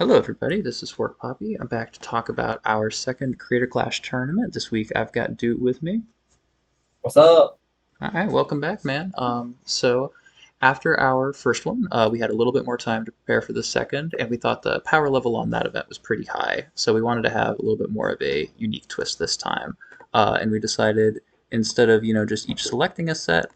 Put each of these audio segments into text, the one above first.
Hello, everybody. This is Fork Poppy. I'm back to talk about our second Creator Clash tournament. This week I've got Dude with me. What's up? All right, welcome back, man. So after our first one, we had a little bit more time to prepare for the second, and we thought the power level on that event was pretty high. So we wanted to have a little bit more of a unique twist this time. And we decided instead of, just each selecting a set,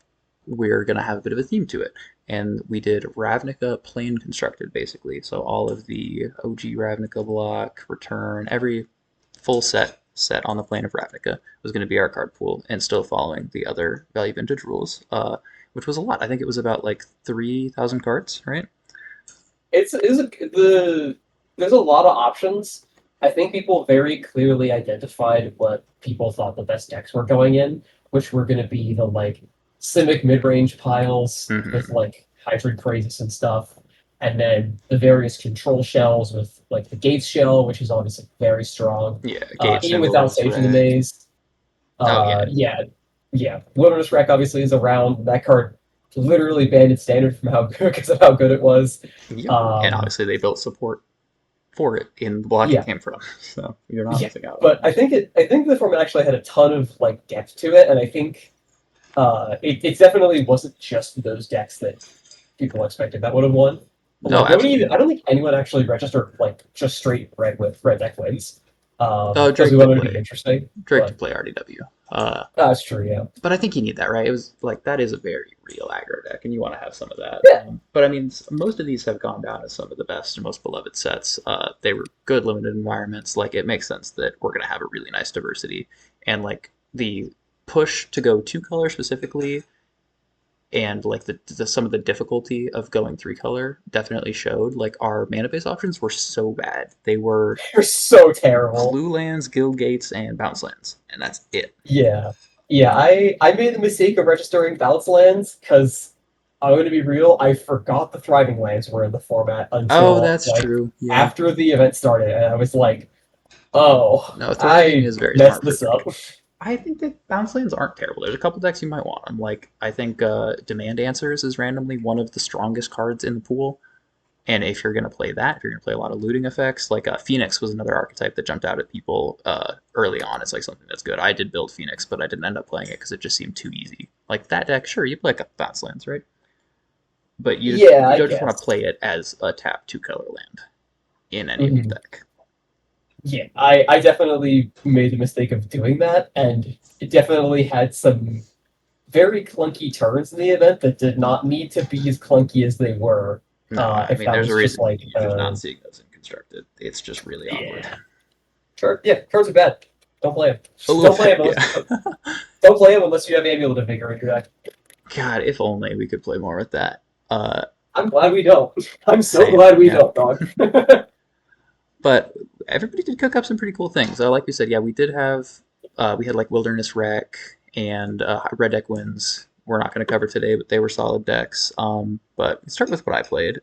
we're going to have a bit of a theme to it. And we did Ravnica plane constructed, basically. So all of the OG Ravnica block, return, every full set on the plane of Ravnica was going to be our card pool, and still following the other value vintage rules, which was a lot. I think it was about like 3,000 cards, right? There's a lot of options. I think people very clearly identified what people thought the best decks were going in, which were going to be the Simic mid-range piles with Mm-hmm. Hybrid Krasis and stuff, and then the various control shells with the Gates shell, which is obviously very strong. Yeah, Gates, Even without Wilderness Sage in the Wreck. Maze, Oh yeah, yeah. Wilderness Wreck obviously is around. That card literally banned its standard from how good because of how good it was. yep. And Um, obviously they built support for it in the block it yeah, came from, so you're not yeah. missing out on But much. I think the format actually had a ton of depth to it, and I think it definitely wasn't just those decks that people expected that would have won. But No, nobody even absolutely. I don't think anyone actually registered just straight red with red deck wins. Because we Drake did wanted to be play. interesting. Drake But did play RDW. Uh, that's true, yeah. but I think you need that, right? It was like that is a very real aggro deck, and you want to have some of that. Yeah. But I mean, most of these have gone down as some of the best and most beloved sets. They were good limited environments. Like it makes sense that we're gonna have a really nice diversity, and like the push to go two color specifically, and like the some of the difficulty of going three color definitely showed. Like our mana base options were so bad. They were They're so terrible. clue lands, guild gates, and bounce lands, and that's it. Yeah. Yeah, I made the mistake of registering bounce lands because I'm going to be real, I forgot the thriving lands were in the format Oh, until that's true. Yeah. after the event started, and I was like, oh, No, thriving I is very messed smart for this up. Drake. I think that bounce lands aren't terrible. There's a couple decks you might want them. Like I think Demand Answers is randomly one of the strongest cards in the pool. And if you're gonna play that, if you're gonna play a lot of looting effects, like Phoenix was another archetype that jumped out at people early on. It's like something that's good. I did build Phoenix, but I didn't end up playing it because it just seemed too easy. Like that deck, sure, you play a couple bounce lands, right? But Yeah, you I don't just want to guess. play it as a tap two color land in any old Mhm. deck. Yeah, I definitely made the mistake of doing that, and it definitely had some very clunky turns in the event that did not need to be as clunky as they were. No, I If mean that there's a was just reason you're just not seeing those in constructed. It's just really awkward. yeah, cards are bad. Don't play them. A little Don't play bit, them yeah. unless don't play them unless you have Amulet of Vigor in your deck. God, if only we could play more with that. I'm glad we don't. I'm so Same, glad we yeah. don't, dog. But everybody did cook up some pretty cool things. Like we said, yeah, we did have we had like Wilderness Wreck and Red Deck Wins. We're not going to cover today, but they were solid decks. But let's start with what I played.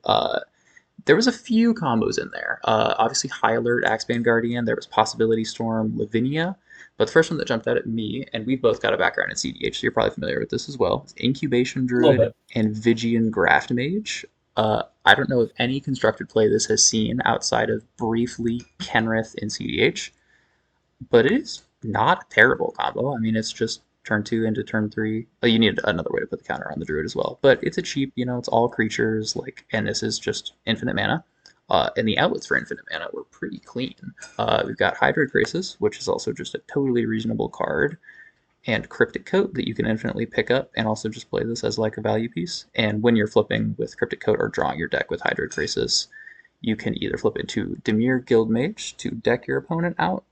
There was a few combos in there. Obviously, High Alert, Axebane Guardian. There was Possibility Storm, Lavinia. But the first one that jumped out at me, and we've both got a background in CDH, so you're probably familiar with this as well, is Incubation A little Druid bit. and Vigian Graft Mage. I don't know if any constructed play this has seen outside of briefly Kenrith in CDH, but it is not a terrible combo. I mean, it's just turn two into turn three. Oh, you need another way to put the counter on the druid as well. But it's a cheap, it's all creatures, and this is just infinite mana. And the outlets for infinite mana were pretty clean. We've got Hydroid Graces, which is also just a totally reasonable card, and Cryptic Coat that you can infinitely pick up and also just play this as like a value piece. And when you're flipping with Cryptic Coat or drawing your deck with Hydroid Graces, you can either flip it to Demir Guildmage to deck your opponent out,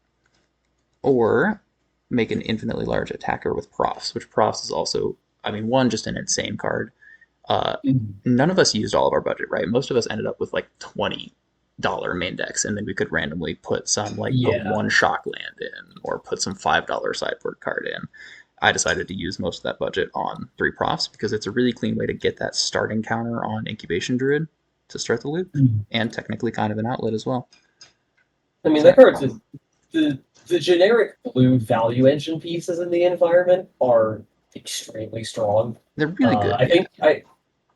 or make an infinitely large attacker with Profs, which Profs is also, I mean, one, just an insane card. Uh, Mhm. None of us used all of our budget, right? Most of us ended up with like $20 main decks, and then we could randomly put some like put Yeah. one shock land in or put some $5 sideboard card in. I decided to use most of that budget on three profs because it's a really clean way to get that starting counter on Incubation Druid to start the loop, Mhm. and technically kind of an outlet as well. I mean, So that card's just the generic blue value engine pieces in the environment are extremely strong. they're really good, I yeah. think I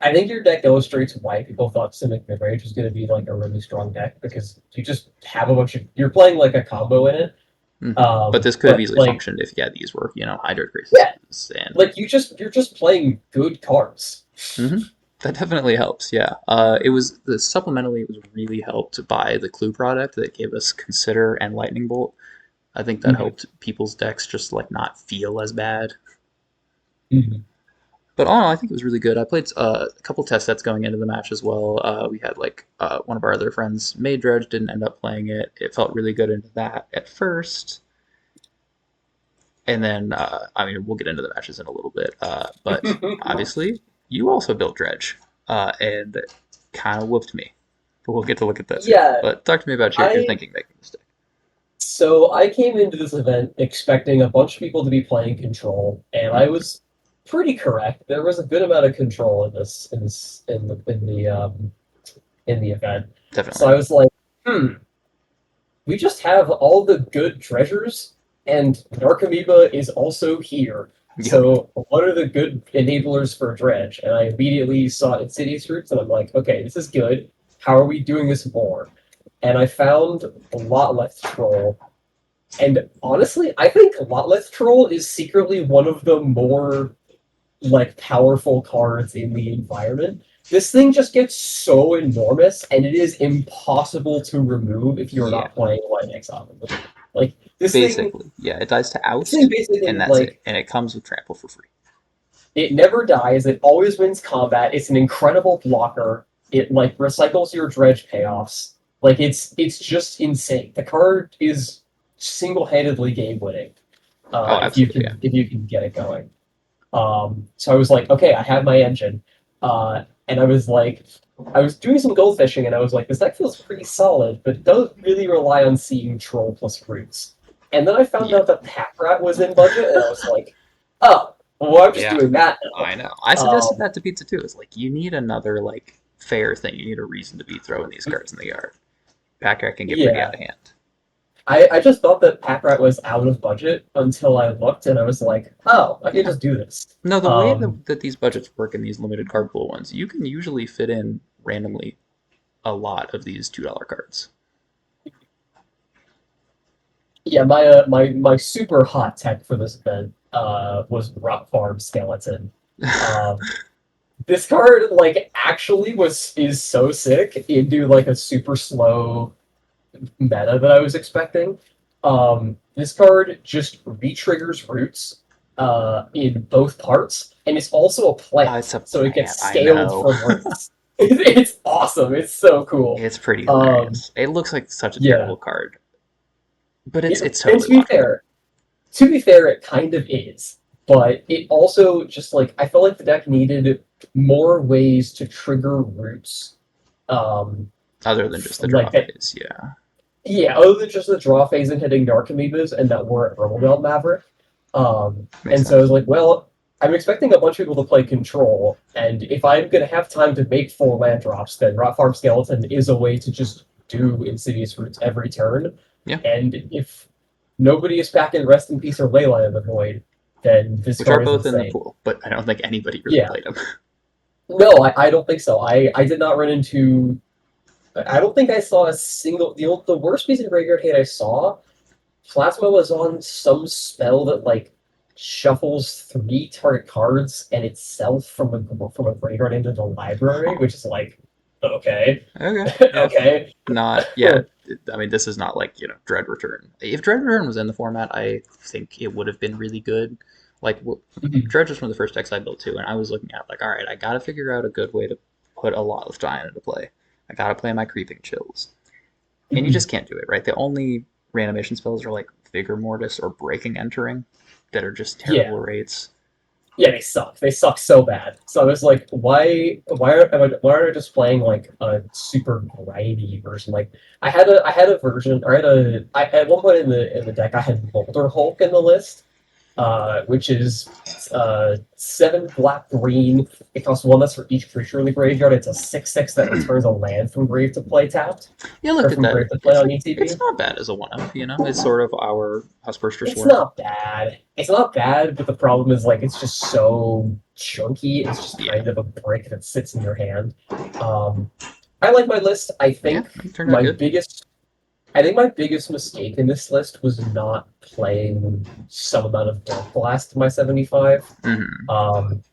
I think your deck illustrates why people thought Simic Midrange was going to be like a really strong deck because you just have a bunch of you're playing like a combo in it. But this could have But easily like functioned if yeah these were Hydro yeah, Graces and like you're just playing good cards. hmm that definitely helps. Yeah, it was the supplementally it was really helped by the Clue product that gave us Consider and Lightning Bolt. I think that Mhm, helped people's decks just like not feel as bad. mhm. But all in all, I think it was really good. I played a couple test sets going into the match as well. We had like one of our other friends, May Dredge, didn't end up playing it. It felt really good into that at first, and then I mean we'll get into the matches in a little bit. But obviously, you also built Dredge, and kind of whooped me. But we'll get to look at that too. Yeah, But talk to me about your I thinking making this deck. so I came into this event expecting a bunch of people to be playing control, and I Mm, was pretty correct. There was a good amount of control in the event. So definitely. I was like, we just have all the good treasures, and Narcomoeba is also here. Yep. So what are the good enablers for Dredge? And I immediately saw Insidious Roots, and I'm like, okay, this is good. How are we doing this more? And I found a lot less troll. And honestly, I think a lot less troll is secretly one of the more like powerful cards in the environment. This thing just gets so enormous, and it is impossible to remove if you're Yeah. not playing Line Exile. Like Basically, yeah. It dies to this thing oust, and basically that's it. like And it comes with trample for free. it never dies. It always wins combat. It's an incredible blocker. It like recycles your dredge payoffs. Like it's just insane. The card is single-handedly game winning. Oh, absolutely. Yeah. If you can get it going. So I was like, okay, I have my engine. And I was doing some gold fishing, and I was like, this deck feels pretty solid, but it does really rely on seeing troll plus roots. And then I found Yeah. out that Pack Rat was in budget, and I was like, oh, well, I'm just Yeah. doing that now. I know. I suggested Um, that to Pizza too. It's like you need another like fair thing. You need a reason to be throwing these cards in the yard. Packrat can get pretty yeah, out of hand. I just thought that Pack Rat was out of budget until I looked, and I was like, oh, I can Yeah. just do this. No, the way that these budgets work in these limited card pool ones, you can usually fit in randomly a lot of these $2 cards. Yeah, my super hot tech for this event was Rock Farm Skeleton. Um, this card like actually was is so sick into like a super slow meta that I was expecting. This card just re-triggers roots in both parts, and it's also a It's plant, a so it gets plant. I scaled know. from roots. It's awesome. It's so cool. It's pretty Um, hilarious. It looks like such a yeah. terrible card, but It, it's and totally watchable. to be fair, it kind of is. But it also just like I felt like the deck needed more ways to trigger roots. Um, Other than just the draw like that, phase, yeah. yeah. Other than just the draw phase and hitting Narcomoebas and that were at Belt Maverick. Makes And so I was sense. like, well, I'm expecting a bunch of people to play Control, and if I'm gonna have time to make 4 land drops, then Rot Farm Skeleton is a way to just do Insidious Roots every turn. Yeah, And if nobody is packing Rest in Peace or Leyline of the Void, then this which are card is both in the insane. pool, but I don't think anybody really Yeah. played them. No, I don't think so. I did not run into. I don't think I saw a single. The worst piece of graveyard hate I saw, Plasma was on some spell that like shuffles 3 target cards and itself from a graveyard into the library, Huh. which is like, okay, Okay, yeah. okay. Not, yeah. I mean, this is not like, Dread Return. If Dread Return was in the format, I think it would have been really good. Like, Dread was one of the first decks I built too, and I was looking at, like, all right, I gotta figure out a good way to put a lot of Giant into play. I gotta play my Creeping Chills. And you just can't do it, right? The only reanimation spells are like Vigor Mortis or Breaking Entering that are just Yeah, terrible rates. yeah, they suck. They suck so bad. So I was like, why aren't I just playing like a super grindy version? Like I had a version, or I had a I at one point in the deck I had Boulder Hulk in the list, which is 7 black green. It costs 1 less for each creature in the graveyard. It's a 6/6 that returns a land from grave to play tapped, Yeah, or looked at from that. grave to play on It's ETB. not bad as a one up. You know, it's sort of our first or It's sword. not bad. It's not bad, but the problem is like it's just so chunky. It's just Yeah, kind of a brick that sits in your hand. Um, I like my list. yeah, it turned out My good. biggest I think my biggest mistake in this list was not playing some amount of Dark Blast in my 75. Hmm. Um,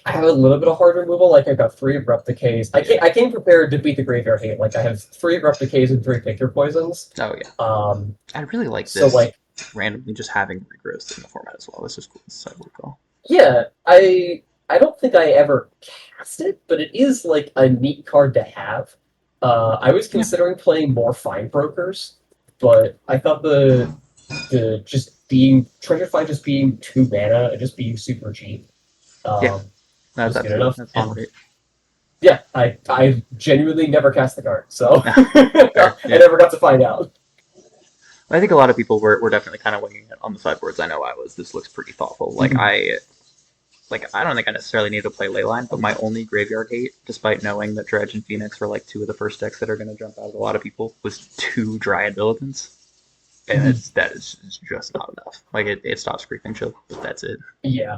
I have a little bit of hard removal. Like I got 3 Abrupt Decays. Yeah. I came prepared to beat the Graveyard Hate. Like I have 3 Abrupt Decays and 3 Picture Poisons. Oh yeah. Um, I really like so this like randomly just having regrowth in the format as well. This is cool. This is a sideboard call. yeah, I don't think I ever cast it, but it is like a neat card to have. I was Yeah. considering playing more Fine Brokers, but I thought the just being Treasure Find just being 2 mana and just being super cheap Yeah. um, That's was good absolutely enough. that sounds And great. yeah, I genuinely never cast the card, so Fair. I Yeah. never got to find out. I think a lot of people were definitely kind of winging it on the sideboards. I know I was. This looks pretty thoughtful. I don't think I necessarily need to play Leyline, but my only graveyard hate, despite knowing that Dredge and Phoenix were like 2 of the first decks that are going to jump out of a lot of people, was 2 Dryad Militants. And that is just not enough. Like it stops creeping chill, but that's it. Yeah.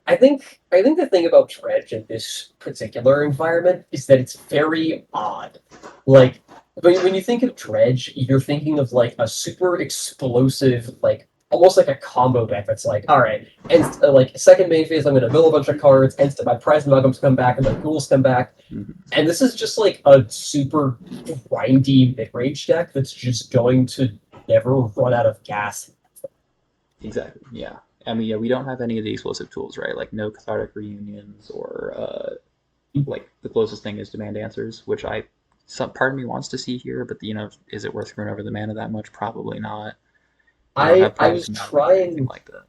I think the thing about Dredge in this particular environment is that it's very odd. Like when you think of Dredge, you're thinking of like a super explosive, like almost like a combo deck that's like, all right, and like second main phase, I'm gonna mill a bunch of cards, and my prize Muggums come back, and my ghouls come back. Mm-hmm. And this is just like a super grindy mid-range deck that's just going to never run out of gas. Exactly. Yeah. I mean, yeah, we don't have any of the explosive tools, right? Like no cathartic reunions or like the closest thing is demand answers, which some part of me wants to see here, but is it worth screwing over the mana that much? Probably not. We don't have I Prize was Mountain or anything trying like that.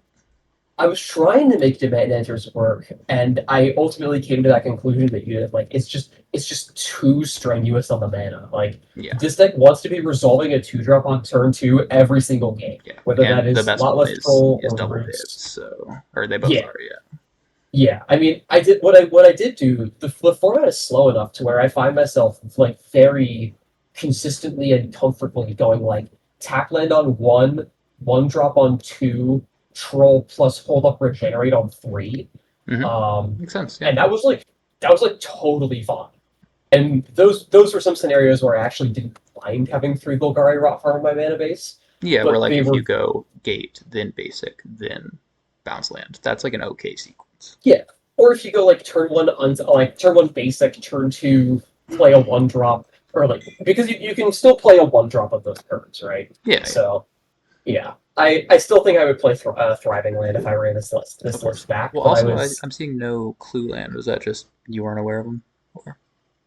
I was trying to make demand answers work, and I ultimately came to that conclusion that you like it's just too strenuous on the mana. Like Yeah. this deck wants to be resolving a 2-drop on turn 2 every single game, Yeah. whether that And the is best one Lotless Troll is or double pips, Roots. so or they both Yeah, are, yeah. yeah. I mean, I did what I did do. The format is slow enough to where I find myself like very consistently and comfortably going like tap land on 1 drop on 2, troll plus hold up regenerate on 3. Mm-hmm. Um, Makes sense, yeah. and that was like totally fine. And those were some scenarios where I actually didn't mind having 3 Golgari Rot Farm in my mana base, Yeah, where but like they if you were go gate, then basic, then bounce land. That's like an okay sequence. yeah. Or if you go like turn 1 basic, turn 2 play a 1-drop, or like because you can still play a 1-drop of those turns, right? Yeah, yeah. So yeah, I still think I would play Thriving Land if I ran Of this course. list back, Well, but I also, was I'm seeing no clue land. Was that just you weren't aware of them? Or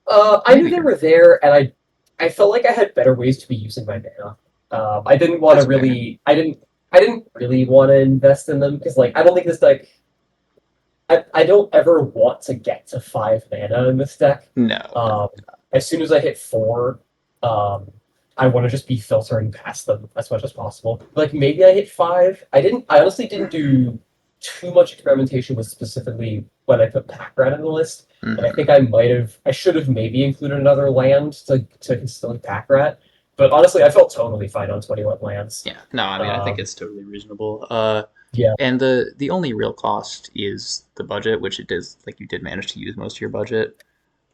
I knew maybe they you're. were there, and I felt like I had better ways to be using my mana. I didn't want to That's fair. really I didn't really want to invest in them because like I don't think this deck I don't ever want to get to 5 mana in this deck. No, Um, definitely not. as soon as I hit 4, um, I want to just be filtering past them as much as possible. Like maybe I hit 5. I honestly didn't do too much experimentation with specifically when I put Pack Rat in the list. And I Hmm. think I should have maybe included another land to consider Pack Rat. But honestly, I felt totally fine on 21 lands. Yeah. No, I mean, I think Um, it's totally reasonable. yeah. And the only real cost is the budget, which it is like you did manage to use most of your budget.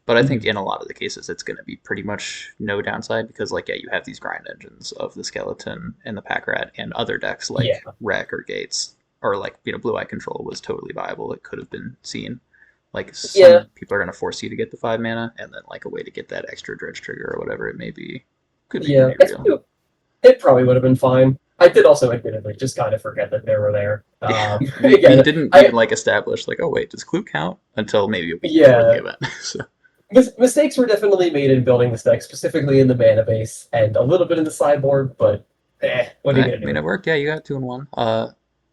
But I think Mhm. in a lot of the cases, it's going to be pretty much no downside because, like, yeah, you have these grind engines of the skeleton and the pack rat and other decks Yeah. like Wreck or Gates or like Blue Eye Control was totally viable. It could have been seen. Like Yeah. some people are going to force you to get the 5 mana, and then like a way to get that extra dredge trigger or whatever it may be could be Yeah. pretty real. It probably would have been fine. I did also admittedly just kind of forget that they were there. Yeah, we Again, didn't even I like establish like, oh wait, does clue count until maybe a week before the yeah, event. So mistakes were definitely made in building this deck, specifically in the mana base and a little bit in the sideboard. But what are you I gonna mean, do? it worked. Yeah, you got 2-1.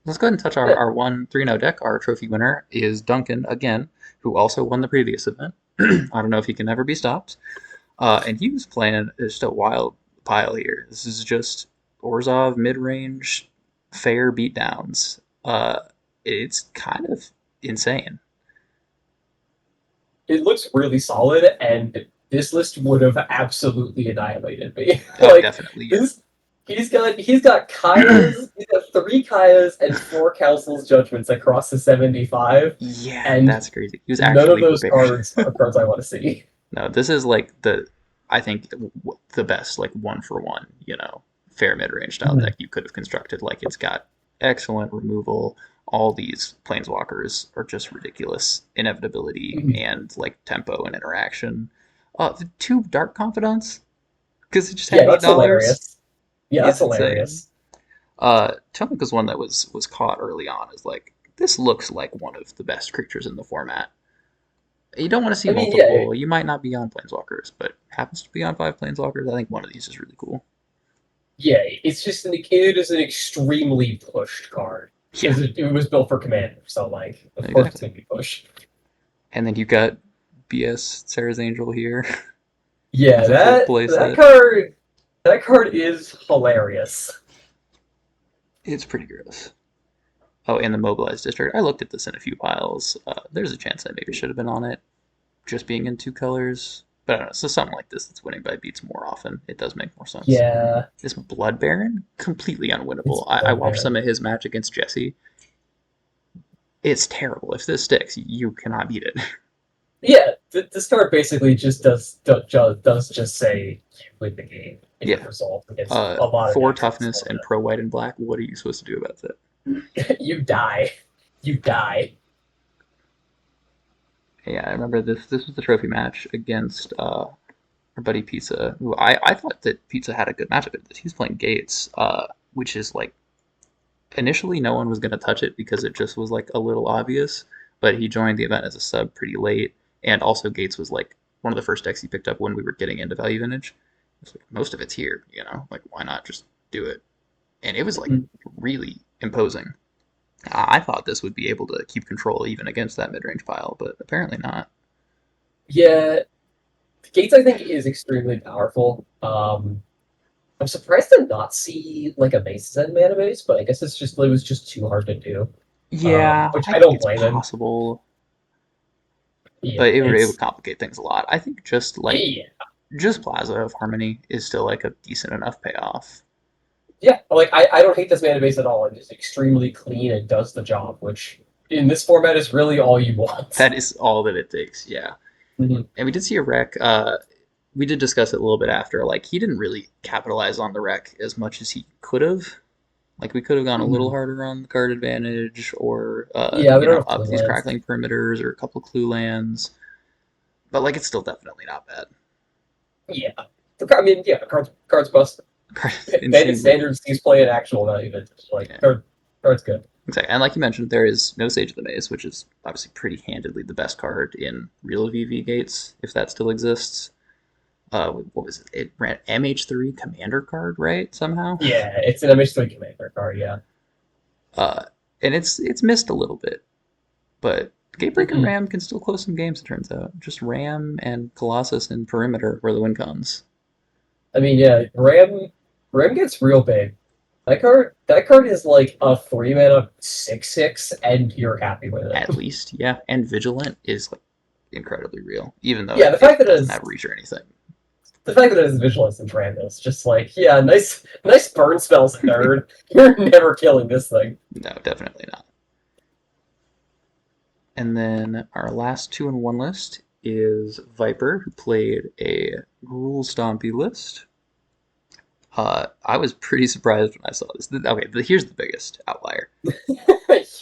Let's go ahead and touch Yeah. our 1-3-0 deck. Our trophy winner is Duncan again, who also won the previous event. I don't know if he can ever be stopped. And he was playing just a wild pile here. This is just Orzhov mid range fair beatdowns. It's kind of insane. It looks really solid, and this list would have absolutely annihilated me. Oh, Like definitely. this, he's got Kaya's, he's got 3 Kayas and 4 Council's Judgments across the 75, Yeah, and that's crazy. He was none of actually those prepared. cards are cards I want to see. No, this is like I think the best like one for one, fair mid range style Mhm. deck you could have constructed. Like it's got excellent removal. All these planeswalkers are just ridiculous inevitability Mhm. and like tempo and interaction. The 2 Dark Confidants because it just Yeah, had that's $8 hilarious. Yeah, is that's insane. hilarious. Tomic was one that was caught early on as like this looks like one of the best creatures in the format. You don't want to see I mean, yeah, multiple. You might not be on planeswalkers, but happens to be on 5 planeswalkers. I think one of these is really cool. yeah, it's just it is an extremely pushed card Yeah, because it was built for commander, so like, of course it's exactly. gonna be pushed. And then you got BS Sarah's Angel here Yeah, as a full that that playset. card that card is hilarious. It's pretty gross. Oh, and the mobilized district. I looked at this in a few piles. There's a chance I maybe should have been on it, just being in 2 colors. But I don't know. So something like this that's winning by beats more often. It does make more sense. Yeah, This Blood Baron, completely it's unwinnable. I Blood watched some Baron. of his match against Jesse. It's terrible. If this sticks, you cannot beat it. Yeah, this card basically just does just say you win the game if it Yeah. resolves against a lot of 4 decks in this toughness and format. pro white and black. What are you supposed to do about that? You die. You die. Yeah, I remember this. This was the trophy match against our buddy Pizza. Who I thought that Pizza had a good matchup at this. He's playing Gates, which is like initially no one was going to touch it because it just was like a little obvious. But he joined the event as a sub pretty late, and also Gates was like one of the first decks he picked up when we were getting into value vintage. It's like most of it's here, like why not just do it? And it was like Mhm. really imposing. I thought this would be able to keep control even against that mid range pile, but apparently not. Yeah, Gates I think is extremely powerful. I'm surprised to not see like a Mace's End mana base, but I guess it was just too hard to do. Yeah, Which I I think don't it's blame him. possible, Yeah, but it would it's complicate things a lot. I think yeah, just Plaza of Harmony is still like a decent enough payoff. yeah. Like I don't hate this mana base at all. It's extremely clean and does the job, which in this format is really all you want. That is all that it takes. Yeah, Mhm. and we did see a wreck. We did discuss it a little bit after. Like he didn't really capitalize on the wreck as much as he could have. Like we could have gone a little Mhm. harder on the card advantage, or Yeah, we don't have up blue these lands. crackling perimeters or a couple clue lands. But like it's still definitely not bad. Yeah, I mean, yeah, cards bust. Bandit Insanely good. standards he's playing actual, not even like Yeah. cards good. Exactly. And like you mentioned, there is no Sage of the Maze, which is obviously pretty handedly the best card in real VV gates, if that still exists. What was it? It ran MH3 Commander card, right? Somehow. Yeah, it's an MH3 commander card. Yeah. Uh, and it's missed a little bit, but Gatebreaker Mhm. Ram can still close some games. It turns out, just Ram and Colossus and Perimeter where the win comes. I mean, yeah, Ram gets real big. That card is like a 3 mana 6/6, and you're happy with it. At least, yeah. And Vigilant is like incredibly real, even though Yeah, it doesn't have reach or anything. the fact that it is visualized in Ram is just like, yeah, nice burn spells, nerd. You're never killing this thing. No, definitely not. And then our last 2-in-1 list is Viper, who played a Rule Stompy list. I was pretty surprised when I saw this. Okay, here's the biggest outlier.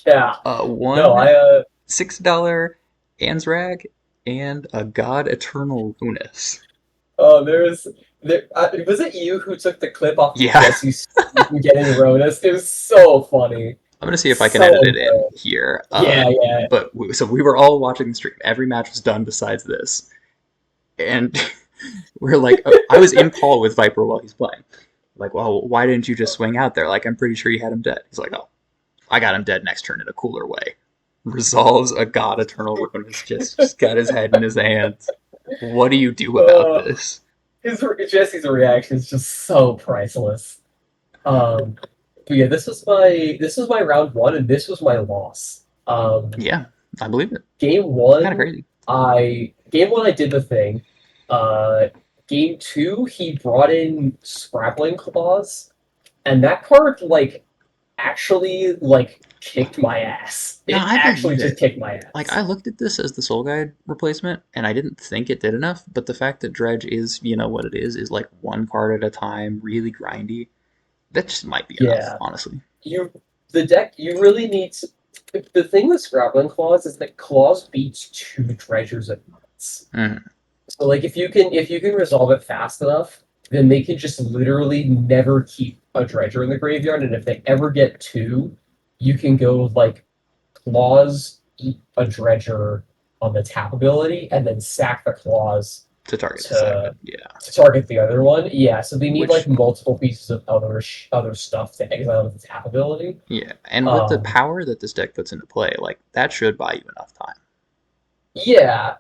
Yeah. No, One $6 Ansrag and a God Eternal Lunas. oh, was it you who took the clip off of Yeah, Jesse's from getting Ronus? It was so funny. I'm gonna see if I can So edit it in good. here. Yeah, yeah. So we were all watching the stream. Every match was done besides this, and we're like, oh, I was in call with Viper while he's playing. Like, well, why didn't you just swing out there? Like, I'm pretty sure you had him dead. He's like, oh, I got him dead next turn in a cooler way. Resolves a God Eternal Ruin. Just got his head in his hands. What do you do about Uh, this? Jesse's reaction is just so priceless. Um, But yeah, this was my round one, and this was my loss. Yeah, I believe it. Game Kind of one, crazy. I did the thing. Uh, Game two, he brought in Scrabbling Claws, and that card actually kicked my ass. No, It I actually believe just it. kicked my Like ass. I looked at this as the Soul Guide replacement, and I didn't think it did enough. But the fact that Dredge is, what it is like one card at a time, really grindy. That just might be enough, Yeah, honestly. you the deck you really need to, the thing with Scrabbling Claws is that Claws beats two treasures at once. Mm. So if you can resolve it fast enough, then they can just literally never keep a dredger in the graveyard. And if they ever get two, you can go claws, eat a dredger on the tap ability, and then sack the claws To target the to second, yeah. to target the other one. Yeah, so they need Which, multiple pieces of other stuff to exile the tap ability. yeah, and with the Um, power that this deck puts into play, like that should buy you enough time. Yeah.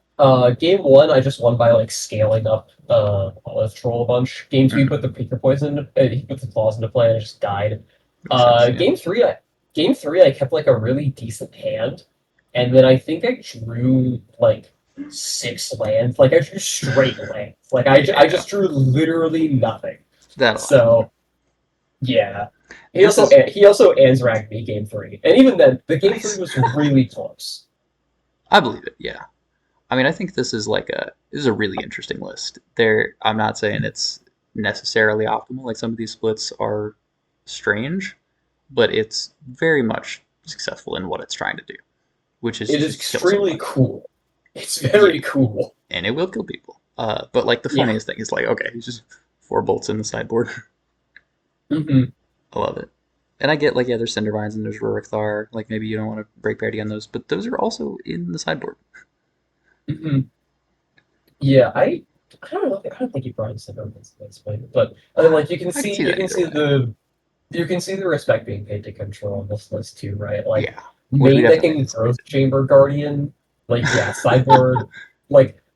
Game one, I just won by scaling up Olive Troll a bunch. Game two, he Mm. put the Pika Poison, he put the claws into play, and I just died. Makes sense, yeah. Game three, I kept a really decent hand, and then I think I drew six lands. Like I drew straight lands. I Yeah, just drew literally nothing. that'll happen. So yeah. He This also is, he also Ansragged me game three, and even then, the game three nice. was really close. I believe it, yeah. I mean, I think this is a really interesting list. I'm not saying it's necessarily optimal. Like some of these splits are strange, but it's very much successful in what it's trying to do, which is It is just kill someone. extremely cool. It's Yeah, very cool. and it will kill people. But like the Yeah. funniest thing is like, okay, he's just four bolts in the sideboard. hmm I love it. And I get like yeah, there's Cindervines and there's Rurikthar. Like maybe you don't want to break parity on those, but those are also in the sideboard. hmm Yeah, I don't know. I don't think he probably said that's fine. But you can I can see see you that can either see way. the respect being paid to control on this list too, right? Yeah, which we Main definitely decking did see. Growth Chamber Guardian, yeah, sideboard.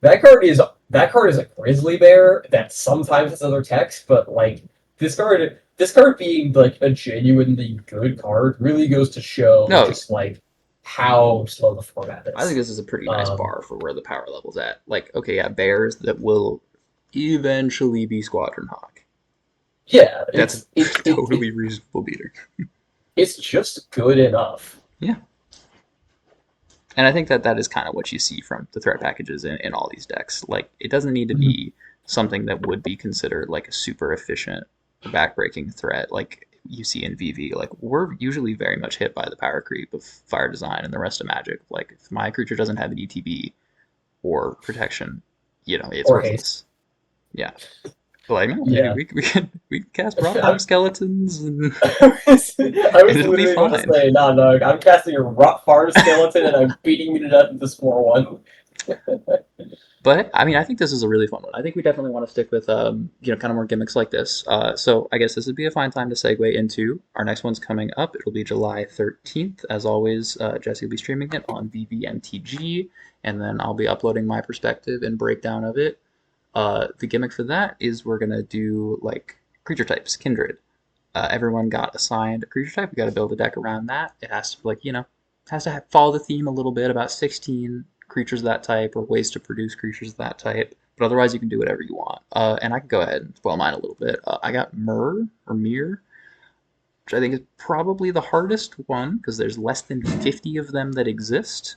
That card is a grizzly bear that sometimes has other text, but this card being a genuinely good card really goes to show No, just how slow the format I think is. this is a pretty nice Um, bar for where the power level's at. Like, okay, yeah, bears that will eventually be Squadron Hawk. yeah, That's a it's it, it, it totally reasonable beater. it's just good enough. Yeah. And I think that that is kind of what you see from the threat packages in all these decks. Like, it doesn't need to Mhm. be something that would be considered like a super efficient backbreaking threat like you see in VV. Like, we're usually very much hit by the power creep of Fire Design and the rest of Magic. Like, if my creature doesn't have an ETB or protection, it's Or haste. worthless. Yeah. But like, no, hey, Yeah. we can cast Rock Farm Skeletons and, I was and it'll be literally about to fine. say, no, I'm casting a rot farm skeleton and I'm beating you to death with this 4-1. But I mean, I think this is a really fun one. I think we definitely want to stick with kind of more gimmicks like this. So I guess this would be a fine time to segue into our next one's coming up. It'll be July 13th. As always, Jesse will be streaming it on VVMTG, and then I'll be uploading my perspective and breakdown of it. The gimmick for that is we're gonna do like creature types, kindred. Everyone got assigned a creature type. We got to build a deck around that. It has to follow the theme a little bit about 16 creatures of that type or ways to produce creatures of that type. But otherwise, you can do whatever you want. And I can go ahead and spoil mine a little bit. I got Mir, which I think is probably the hardest one because there's less than 50 of them that exist.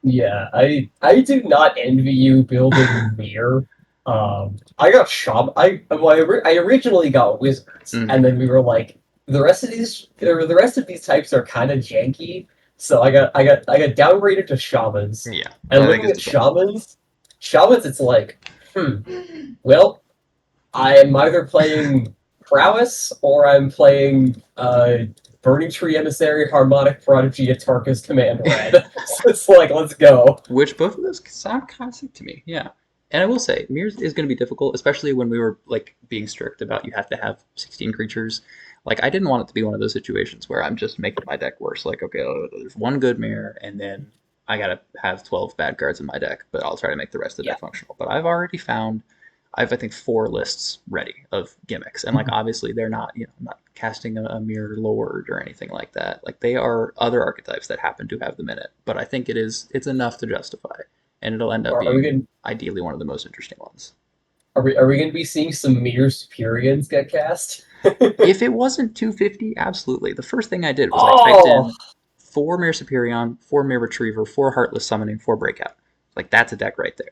Yeah, I do not envy you building Mir. I got Shaman. I originally got Wizards, and Mm, then we were like, the rest of these types are kind of janky. So I got downgraded to Shamans, yeah, and I think looking it's at definitely. Shamans, it's well, I am either playing Prowess or I'm playing Burning Tree Emissary, Harmonic Prodigy, Atarka's Command Red. So it's let's go. Which both of those sound classic to me. Yeah. And I will say, Mirrors is going to be difficult, especially when we were like being strict about you have to have 16 creatures. Like I didn't want it to be one of those situations where I'm just making my deck worse. Like okay, there's one good mirror, and then I gotta have 12 bad cards in my deck, but I'll try to make the rest of the Yeah. deck functional. But I've already found I think 4 lists ready of gimmicks, and like Mhm. obviously they're not not casting a mirror lord or anything like that. Like they are other archetypes that happen to have them in it, but I think it's enough to justify, and it'll end up Are we being going ideally one of the most interesting ones. are we going to be seeing some Meteor Superiors get cast? If it wasn't 250, absolutely. The first thing I did was I typed Oh, in 4 Mirror Superion, 4 Mirror Retriever, 4 Heartless Summoning, 4 Breakout. Like that's a deck right there.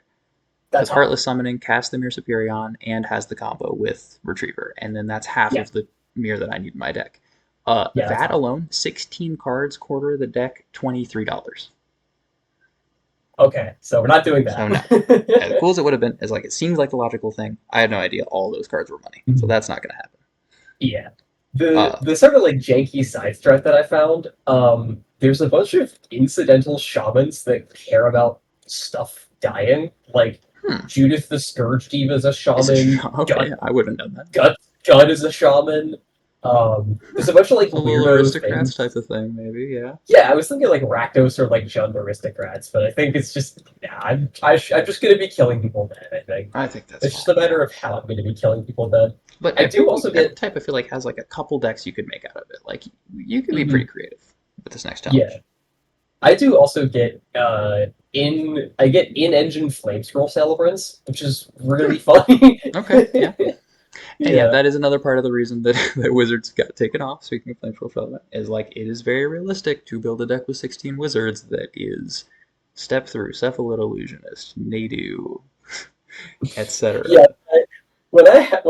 that's Because hot. Heartless Summoning casts the Mirror Superion and has the combo with Retriever, and then that's half Yeah, of the mirror that I need in my deck. yeah, that's That hot. alone, 16 cards, quarter of the deck, $23. Okay, so we're not doing So no. As that. cool as it would have been, as like it seems like the logical thing, I had no idea all those cards were money. So that's not going to happen. Yeah. The Uh, the sort of like janky side thread that I found, there's a bunch of incidental shamans that care about stuff dying. Like hmm. Judith the Scourge Diva is a Is it shaman, okay? I wouldn't have known that. Gun is a shaman. There's a bunch of like It's a little weirdo aristocrats type things. of thing, maybe. Yeah. Yeah, I was thinking like Rakdos or like Jund aristocrats, but I think it's just yeah, I'm just gonna be killing people then, I think. I think that's It's just fine. a Yeah. matter of how I'm gonna be killing people then. But I do every also every get type I feel like has like a couple decks you could make out of it. Like you could be pretty mhm, creative with this next yeah. challenge. I do also get in engine flame scroll celebrants, which is Hmm. really funny. Okay. Yeah. And yeah, Yeah. that is another part of the reason that, that Wizards got taken off. Speaking of Flame Development, is like it is very realistic to build a deck with 16 Wizards that is Step Through, Cephalid Illusionist, Nadu, Yeah. etc. When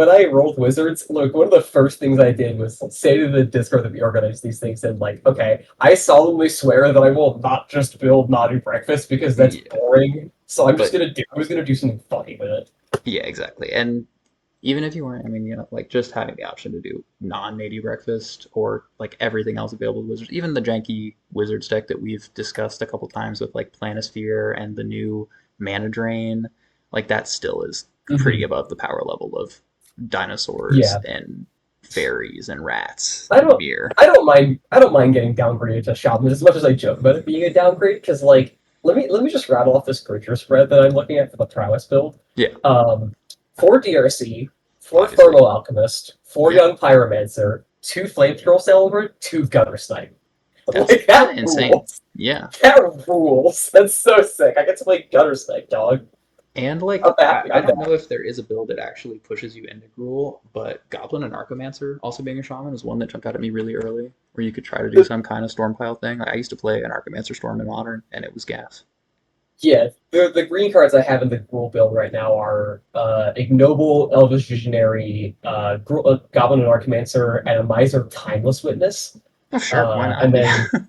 I rolled wizards, look, one of the first things I did was say to the Discord that we organized these things and like, okay, I solemnly swear that I will not just build Nadu breakfast because that's Yeah, boring. So but I was gonna do something funny with it. yeah, exactly. And even if you weren't, I mean, like just having the option to do non-native breakfast or like everything else available to Wizards, even the janky Wizards deck that we've discussed a couple times with like Planisphere and the new Mana Drain, like that still is pretty Mhm. above the power level of dinosaurs Yeah. and fairies and rats I and don't Mir. I don't mind getting downgraded to shaman as much as I joke about it being a downgrade, because like let me just rattle off this creature spread that I'm looking at for the prowess build. Yeah, Um 4 DRC, 4 obviously. Thermal Alchemist, 4 Yep, Young Pyromancer, 2 Flamethrower Celebrant, 2 Gutter Snipe. that's Like kind that of insane. rules. Yeah. That rules. That's so sick. I get to play Gutter Snipe, dog. And like I'm happy. I I'm don't back. know if there is a build that actually pushes you into Gruul, but Goblin and Archomancer also being a shaman is one that jumped out at me really early, where you could try to do some kind of storm pile thing. Like, I used to play an Archomancer Storm in Modern, and it was gas. Yeah, the green cards I have in the Gruul build right now are Ignoble, Elvish Visionary, Goblin and Archmancer, and a Miser Timeless Witness. Oh sure, why And not? Yeah. then,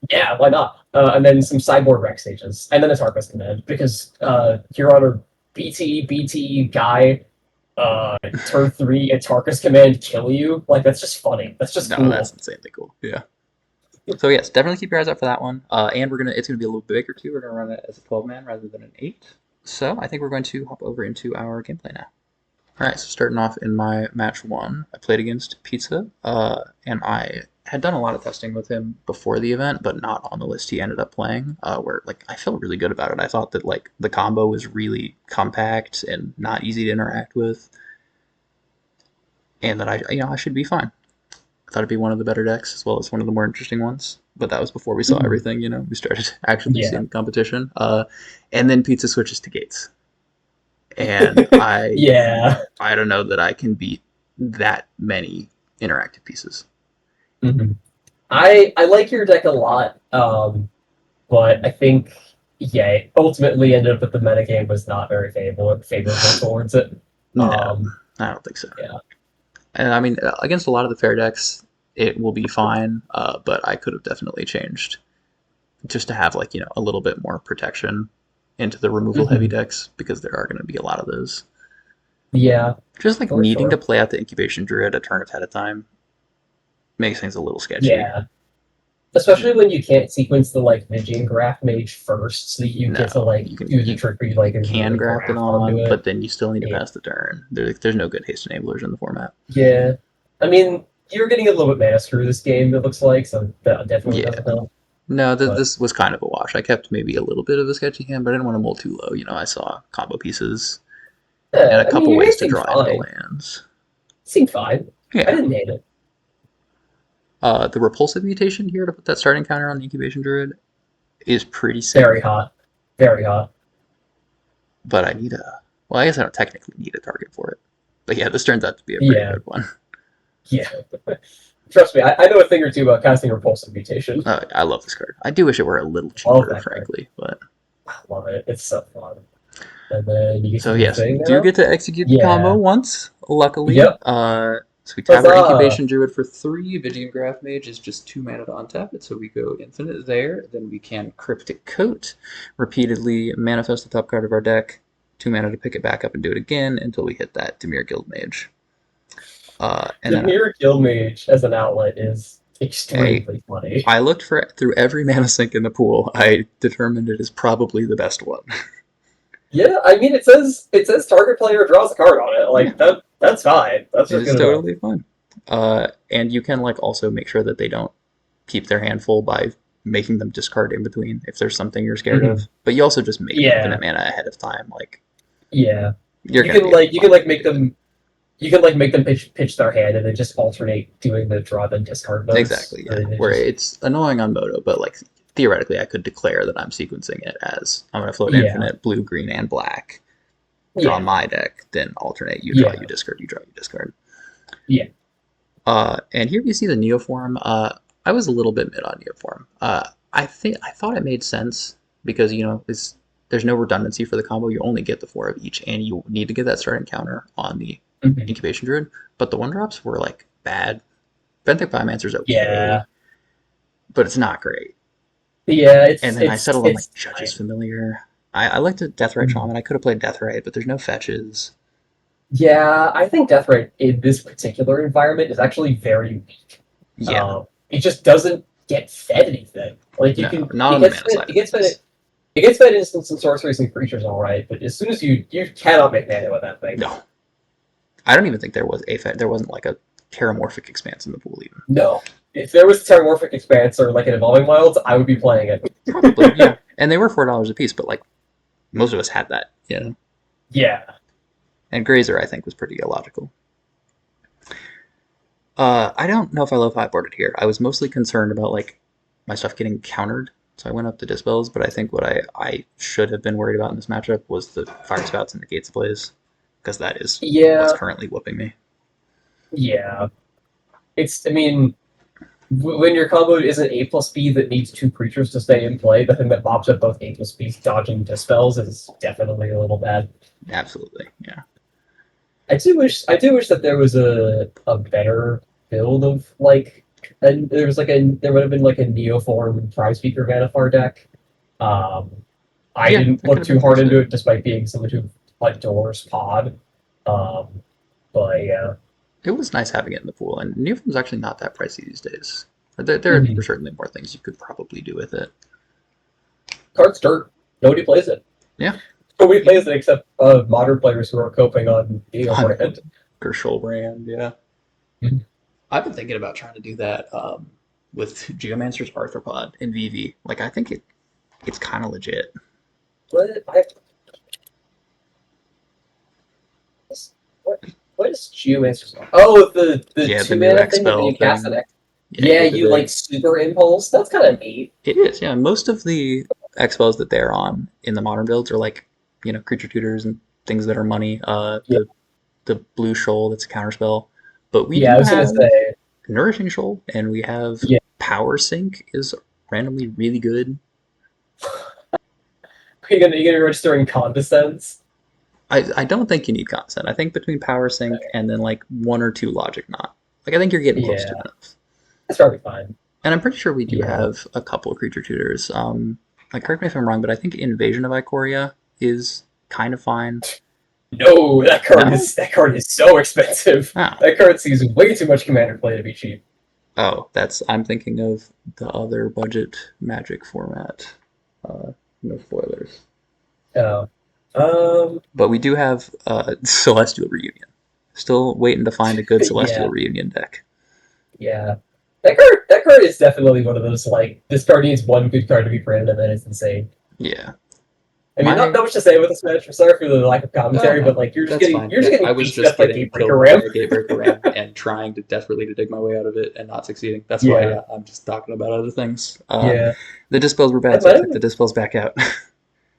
yeah, why not? And then some sideboard rec stages, and then a Tarkus Command, because you're on a BT guy, turn 3, a Tarkus Command kill you. Like, that's just funny. That's just No, that's cool. insanely cool. Yeah. So yes, definitely keep your eyes out for that one. And it's gonna be a little bigger too. We're gonna run it as a 12 man rather than an 8. So I think we're going to hop over into our gameplay now. All right, so starting off in my match 1, I played against Pizza, and I had done a lot of testing with him before the event, but not on the list he ended up playing. Where like I felt really good about it. I thought that like the combo was really compact and not easy to interact with, and that I should be fine. I thought it'd be one of the better decks as well as one of the more interesting ones. But that was before we saw Mhm. everything. We started actually Yeah. seeing the competition. And then Pizza switches to Gates, and Yeah. I don't know that I can beat that many interactive pieces. Mhm. I like your deck a lot. But I think, yeah, it ultimately ended up that the metagame was not very favorable towards it. No, Um, I don't think so. yeah, And I mean, against a lot of the fair decks, it will be fine. But I could have definitely changed just to have like a little bit more protection into the removal heavy hmm, decks because there are going to be a lot of those. yeah, Just like for needing to sure. play out the incubation druid a turn ahead of time makes things a little sketchy. Yeah, especially when you can't sequence the like Vigian Graph Mage first, so that you get to No, like do the you trick where you like can immediately graft it graft onto on, it. but then you still need to Yeah, pass the turn. There's no good haste enablers in the format. yeah. I mean, you're getting a little bit mana screw this game. It looks like, so that definitely Yeah. doesn't help. No, But this was kind of a wash. I kept maybe a little bit of a sketchy hand, but I didn't want to mull too low. I saw combo pieces and a I mean, couple your ways hand to seemed draw into fine. lands. Seemed fine. I Yeah. didn't hate it. The repulsive mutation here to put that starting counter on the Incubation Druid is pretty Very sick, hot. Very hot. but I need a. Well, I guess I don't technically need a target for it. But yeah, this turns out to be a pretty Yeah. good one. Yeah. Trust me, I know a thing or two about casting Repulsive Mutation. I love this card. I do wish it were a little Love cheaper, that card. frankly, but I love it. It's so fun. And then you get to so do the yes, we thing do now? get to execute the combo Yeah. once, luckily. Yep. So we tap our Huzzah! Incubation Druid for 3. Vigian Graph Mage is just 2 mana to untap it, so we go infinite there. Then we can Cryptic Coat, repeatedly manifest the top card of our deck, 2 mana to pick it back up and do it again until we hit that Dimir Guild Mage. And The then Mirror Guildmage as an outlet is I, extremely funny. I looked through every mana sink in the pool. I determined it is probably the best one. Yeah, I mean it says target player draws a card on it. Yeah, Like that's fine. That's it just is good enough. totally fun. And you can like also make sure that they don't keep their hand full by making them discard in between if there's something you're scared of. Mhm. But you also just make the Yeah, infinite mana ahead of time. Like yeah. you're gonna be able to You can find like something make good. them you can like make them pitch their hand and then just alternate doing the draw then discard modes. Exactly, yeah. And they Where just it's annoying on Moto, but like theoretically I could declare that I'm sequencing it as I'm gonna float yeah, infinite, blue, green, and black, draw yeah, my deck, then alternate, you draw, yeah, you discard, you draw, you discard. yeah. And here we see the Neoform. I was a little bit mid on Neoform. I thought it made sense because there's no redundancy for the combo. You only get the 4 of each, and you need to get that starting counter on the Mhm. Incubation Druid. But the 1-drops were like bad. Benthic Biomancer's okay, Yeah. but it's not great. Yeah, And then I settled on like it's Judge's fine. Familiar. I liked the Deathrite Mhm. Shaman. I could have played Deathrite, but there's no fetches. Yeah, I think Deathrite in this particular environment is actually very weak. Yeah, It just doesn't get fed anything. Like you no, can, not on the mana side it of gets fed, things. it gets fed instants and sorceries and creatures, all right. But as soon as you cannot make mana with that thing. No, I don't even think there was a there wasn't like a Terramorphic Expanse in the pool even. No, if there was a Terramorphic Expanse or like an Evolving Wilds, I would be playing Probably, it. yeah. And they were $4 a piece, but like most of us had that, Yeah, And Grazer, I think, was pretty illogical. I don't know if I low five boarded here. I was mostly concerned about like my stuff getting countered, so I went up to Dispels. But I think what I should have been worried about in this matchup was the Fire Spouts and the Gates Blaze, because that is what's yeah, currently whooping me. yeah. I mean, when your combo is an A plus B that needs 2 creatures to stay in play, the thing that pops up both A plus B's dodging dispels is definitely a little bad. Absolutely, yeah. I do wish that there was a better build of like, and there would have been like a Neoform Prime Speaker Vanifar deck. Um, I Yeah, didn't that could look have been too pretty hard into sick. it, despite being someone who adores Pod. Um, but yeah, It was nice having it in the pool, and Neoform's actually not that pricey these days. There are Mhm. certainly more things you could probably do with it. Card's dirt. Nobody plays it. Yeah, Nobody plays it except modern players who are coping on being a on brand. Gershel brand, yeah. Mhm. I've been thinking about trying to do that with Geomancer's Arthropod in VV. Like, I think it's kind of legit. What? I, what? What is Geomancer's? Oh, the Yeah, the two new mana thing that when Expel you cast an thing. X. Yeah, you Yeah, get to you like dig. super impulse. That's kind of neat. It is, yeah. Most of the expos that they're on in the modern builds are like, creature tutors and things that are money. Yeah, The blue shoal that's a counterspell. But we yeah. I do was gonna have say. Nourishing Shoal, and we have Yeah, Power Sync is randomly really good. you're gonna register in Condescends. I don't think you need consent. I think between Power Sync and then like 1 or 2 Logic Knot. Like I think you're getting close to Yeah, enough. that's probably fine. And I'm pretty sure we do Yeah. have a couple of creature tutors. Like correct me if I'm wrong, but I think Invasion of Ikoria is kind of fine. No, No? that card is so expensive. Oh. That card sees way too much commander play to be cheap. Oh, I'm thinking of the other budget Magic format. No spoilers. Uh, um, But we do have Celestial Reunion. Still waiting to find a good Celestial yeah, Reunion deck. yeah. That card is definitely one of those like this card needs one good card to be branded, and then it's insane. Yeah. I mean, not much to say with this match. I'm sorry for the lack of commentary, but No, like that's fine. you're just Yeah, getting I was beat to just death by getting Gatebreaker killed by Ram. a Gatebreaker Ram and trying to desperately to dig my way out of it and not succeeding. That's why Yeah, I'm just talking about other things. yeah. The dispels were I bad, so I might took the have. dispels back out.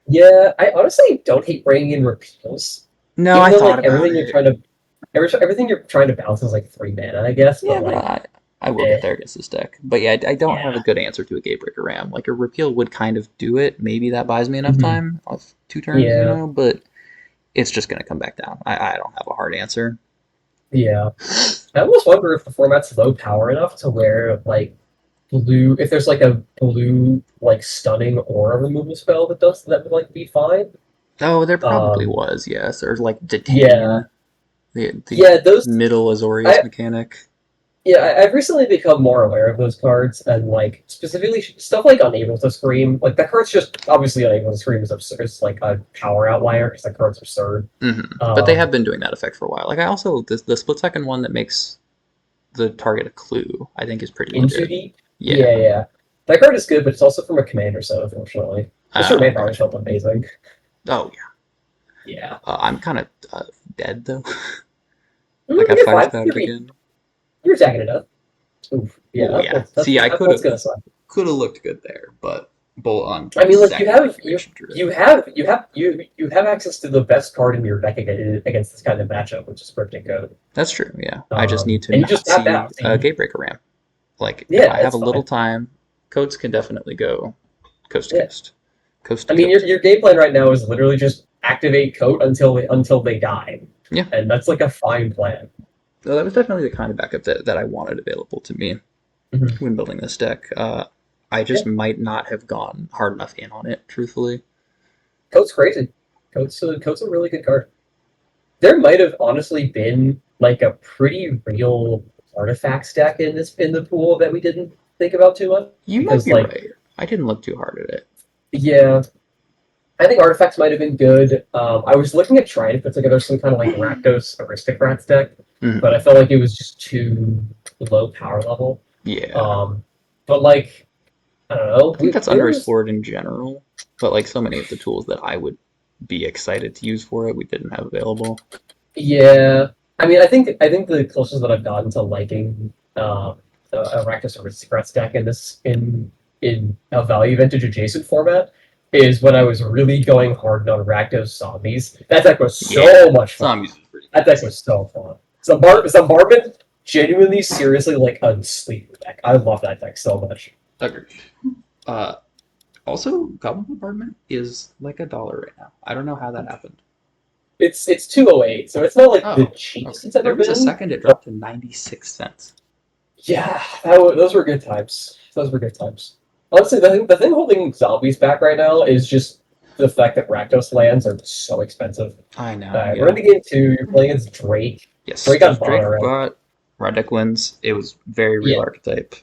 Yeah, I honestly don't hate bringing in repeals, No, even I though thought like about it. everything you're trying to balance is like 3 mana, I guess. Yeah, But but like, I will eh, get there against this deck. But yeah, I don't have a yeah. good answer to a Gatebreaker Ram. Like a repeal would kind of do it. Maybe that buys me enough Mhm. time of 2 turns, Yeah, but it's just gonna come back down. I don't have a hard answer. yeah. I almost wonder if the format's low power enough to where like blue, if there's like a blue like stunning aura removal spell that would like be fine. Oh, there probably Um, was, yes. Or like yeah, detain the yeah. Those middle Azorius I mechanic. I've recently become more aware of those cards and like specifically stuff like Unable to Scream. Like that card's just obviously Unable to Scream is absurd. It's like a power outlier because that card's absurd. But they Um, have been doing that effect for a while. Like I also the split second one that makes the target a clue, I think is pretty Into legit. Deep. Yeah, Yeah. yeah. That card is good, but it's also from a commander set, unfortunately. This Oh, remain okay. probably felt amazing. Oh Yeah. yeah. I'm kind of dead though. I got You're fire fine. spouted again. You're attacking it up. Oof. Yeah, Oh yeah. See, that's gonna suck. could have looked good there, but bolt on I mean, like second incubation druid. you have access to the best card in your deck against this kind of matchup, which is Cryptic Code. That's true. Yeah. I just need to And you just not tap out. see So a you, Gatebreaker Ram. Like if yeah, I have it's a little fine. time, codes can definitely go coast to Yeah, coast, coast I to mean, coast. your game plan right now is literally just activate Coat until they die, Yeah. and that's like a fine plan. So that was definitely the kind of backup that I wanted available to me Mhm. when building this deck. I Yeah, just might not have gone hard enough in on it, truthfully. Coat's crazy. Coat's a really good card. There might have honestly been like a pretty real artifact stack in the pool that we didn't think about too much You might because be like right. I didn't look too hard at it. yeah, I think artifacts might have been good. I was looking at trying to put together some kind of like Rakdos Aristocrats deck, but I Mhm. felt like it was just too low power level. Yeah. Um, but like I don't know, I think that's there's underexplored in general, but like so many of the tools that I would be excited to use for it, we didn't have available. yeah. I mean, I think the closest that I've gotten to liking a Rakdos Aristocrats deck in a value vintage adjacent format is when I was really going hard on Rakdos zombies. That deck was Yeah. so much fun. Zombies is pretty That deck crazy. was so fun. Genuinely, seriously, like a sleeper deck. I love that deck so much. Agreed. Uh, Also, Goblin Bombardment is like $1 right now. I don't know how that happened. It's 208, so it's not like the Oh, cheapest okay. it's ever There was a been. second it But dropped to 96 cents. yeah, those were good times. Those were good times. Honestly, the thing holding zombies back right now is just the fact that Rakdos lands are so expensive. I know, We're in yeah. the game two. You're playing as Drake. Yes, Drake on there's mono, Drake, right? but Red Deck wins. It was very real Yeah, archetype.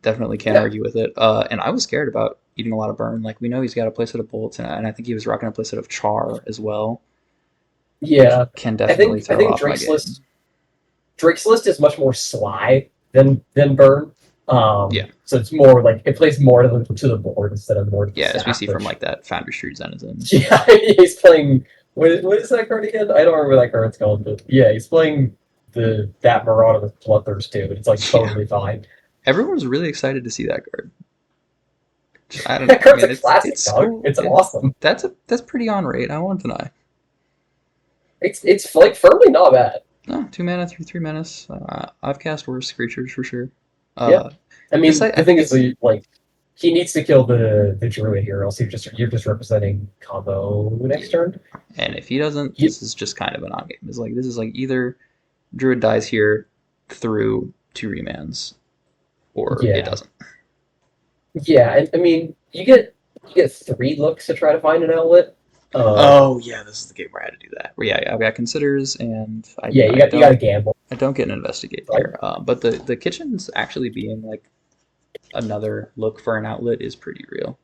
Definitely can't yeah, argue with it. And I was scared about eating a lot of burn. Like we know he's got a playset of bolts, and I think he was rocking a playset of char as well, which yeah. can definitely I throw think off my game. Drake's list is much more sly than Burn. Yeah, So it's more like it plays more to the board instead of more to the yeah, as we stack. see from Which like that Foundry Street Denizen. yeah, he's playing. What is that card again? I don't remember that card's called, but yeah, he's playing the that Marauder with Bloodthirst too, and it's like Yeah, totally fine. everyone's really excited to see that card. I don't That know. I card's mean, a classic, it's dog. still It's awesome. that's pretty on rate. I won't deny. It's like firmly not bad. No, 2 mana, 3 3 menace. I've cast worse creatures for sure. Yeah, Uh, I this mean I the thing think is, it's like he needs to kill the druid here, else you're just representing combo next yeah. turn. And if he doesn't, You, this is just kind of a non game. It's like this is like either Druid dies here through 2 remands, or it yeah, doesn't. yeah, and I mean you get 3 looks to try to find an outlet. Um, Oh yeah, this is the game where I had to do that. Where yeah, I've got considers, and yeah, you got to gamble. I don't get an investigate Right? here. But the kitchen's actually being like another look for an outlet is pretty real.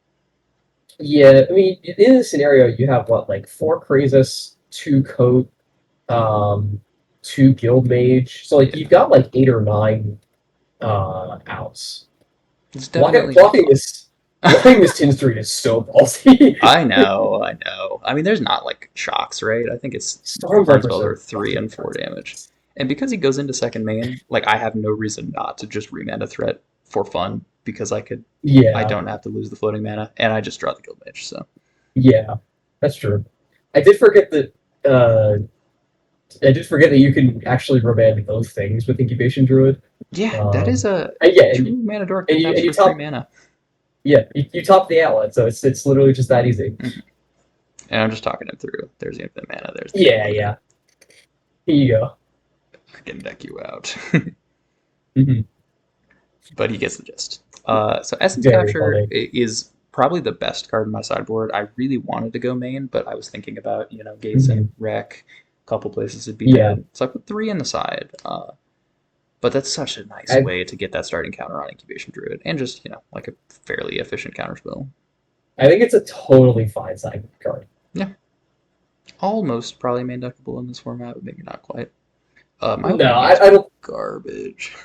Yeah, I mean, in this scenario, you have what, like 4 Krasis, 2 Coat, um, 2 Guild Mage. So like you've Yeah, got like 8 or 9 outs. it's definitely Blocking doable. is Playing this Tin Street is so ballsy. I know, I know. I mean, there's not like shocks, right? I think it's Storm fun Vipers spells are are 3 fucking and 4 damage. And because he goes into second main, like I have no reason not to just remana threat for fun because I Yeah, don't have to lose the floating mana and I just draw the guild mage. So yeah, that's true. I did forget that. I did forget that you can actually remand both things with Incubation Druid. yeah, that is Um, a and yeah, true mana dork that and taps you for 3 top mana. yeah you top the outlet, so it's literally just that easy. Mm-hmm. And I'm just talking him through. There's the infinite mana. There's the Yeah, downloader. yeah. Here you go. I can deck you out. Hmm. But he gets the gist. So Essence Very Capture funny. is probably the best card in my sideboard. I really wanted to go main, but I was thinking about, Hmm. Gazen, Wreck, a couple places would be Yeah, dead. So I put 3 in the side. But that's such a nice I way to get that starting counter on Incubation Druid and just, like a fairly efficient counter spell. I think it's a totally fine side card. Yeah. Almost probably main deckable in this format, but maybe not quite. My No, opening hand's I don't. garbage.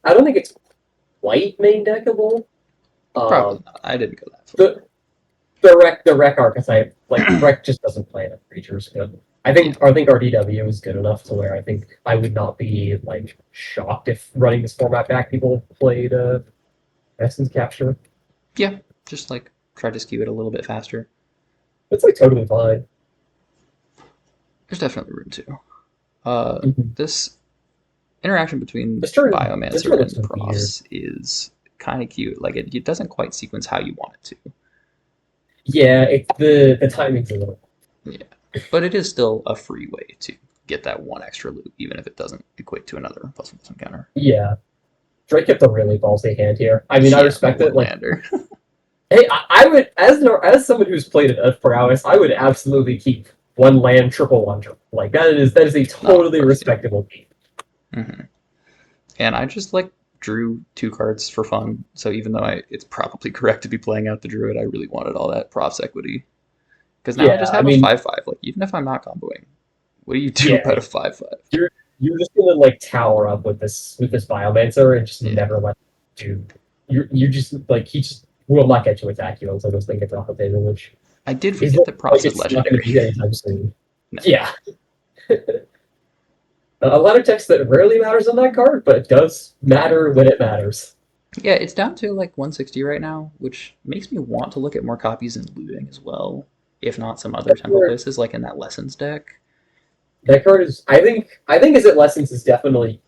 I don't think it's quite main deckable. Probably Um, not. I didn't go that far. the the wreck archetype, like wreck just doesn't play enough creatures good. Yeah. I think RDW is good enough to where I think I would not be like shocked if running this format back people played Essence Capture. Yeah. Just like try to skew it a little bit faster. It's like totally fine. There's definitely room to. Uh, Mhm. this interaction between This turn Biomancer looks and weird. Profs is kind of cute. Like it doesn't quite sequence how you want it to. Yeah, the timing's a little. Yeah, but it is still a free way to get that one extra loot, even if it doesn't equate to another +1 counter. Yeah, Drake kept a really ballsy hand here. I mean, I Yeah, respect one it. Like, lander. hey, I would as someone who's played it for hours, I would absolutely keep one land triple one. Like that is a No, of totally course, yeah. respectable game. Hmm. And I just like drew 2 cards for fun. So even though it's probably correct to be playing out the druid, I really wanted all that Profs equity because now I just Yeah, I have a mean, 5/5. Like even if I'm not comboing, what do you do yeah, about a 5/5? you're you're just gonna like tower up with this biomancer and just Yeah, never let do. You just like he just will not get to attack you until this thing gets off the table, which I did is forget that like Profs is it's not going to legendary. be anytime soon. No. Yeah, a lot of text that rarely matters on that card, but it does matter when it matters. Yeah, it's down to like 160 right now, which makes me want to look at more copies and looting as well, if not some other tempo places, like in that Lessons deck. That card is, I think, Is It Lessons is definitely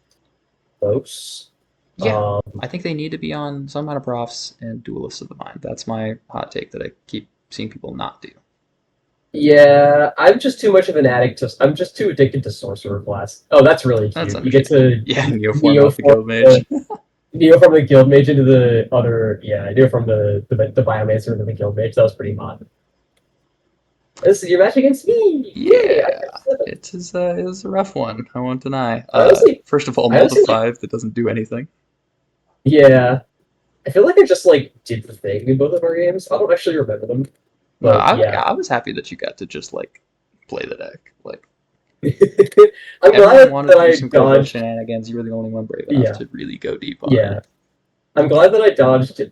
close. Yeah, Um, I think they need to be on some amount of Profs and Duelists of the Mind. That's my hot take that I keep seeing people not do. yeah, I'm just too much of an addict to. I'm just too addicted to Sorcerer class. Oh, that's really That's cute. You get understandable. to Yeah, Neoform Neo off the from Guild Mage. the Guild Mage into the other. Yeah, Neo from the Biomancer into the Guild Mage. That was pretty hot. This is your match against me. Yay! I Yeah, got 7. it is a rough one. I won't deny. I honestly, First of all, I mull to honestly like. 5 that doesn't do anything. Yeah, I feel like I just like did the thing in both of our games. I don't actually remember them, No, but yeah. I was happy that you got to just like play the deck. Like I'm everyone glad wanted that to do I some kobold dodged. shenanigans. You were the only one brave enough Yeah, to really go deep on it. yeah. I'm glad that I dodged